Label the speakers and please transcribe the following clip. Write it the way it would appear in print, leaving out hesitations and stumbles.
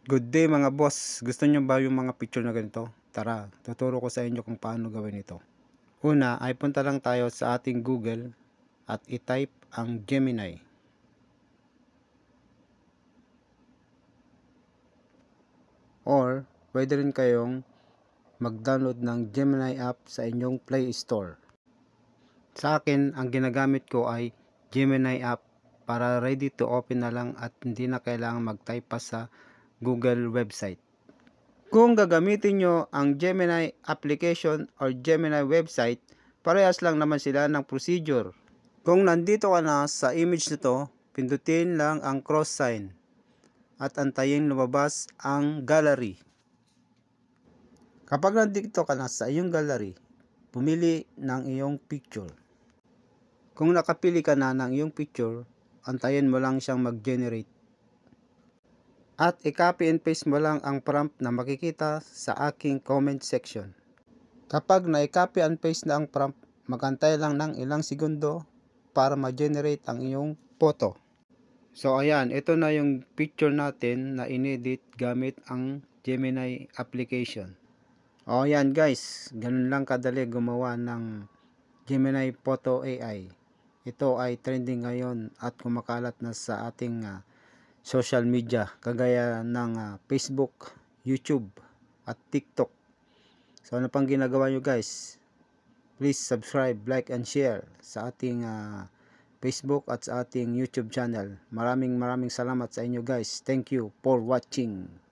Speaker 1: Good day mga boss. Gusto nyo ba yung mga picture na ganito? Tara, tuturo ko sa inyo kung paano gawin ito. Una ay punta lang tayo sa ating Google at i-type ang Gemini. Or pwede rin kayong mag-download ng Gemini app sa inyong Play Store. Sa akin, ang ginagamit ko ay Gemini app para ready to open na lang at hindi na kailangan mag-type pa sa Google website. Kung gagamitin nyo ang Gemini application or Gemini website, parehas lang naman sila ng procedure. Kung nandito ka na sa image nito, pindutin lang ang cross sign at antayin lumabas ang gallery. Kapag nandito ka na sa iyong gallery, pumili ng iyong picture. Kung nakapili ka na ng iyong picture, antayin mo lang siyang mag-generate. At i-copy and paste mo lang ang prompt na makikita sa aking comment section. Kapag na-copy and paste na ang prompt, magantay lang ng ilang segundo para ma-generate ang iyong photo. So ayan, ito na yung picture natin na inedit gamit ang Gemini application. O ayan guys, ganun lang kadali gumawa ng Gemini Photo AI. Ito ay trending ngayon at kumakalat na sa ating social media kagaya ng Facebook, YouTube at TikTok. So ano pang ginagawa nyo guys? Please subscribe, like and share sa ating Facebook at sa ating YouTube channel. Maraming salamat sa inyo guys. Thank you for watching.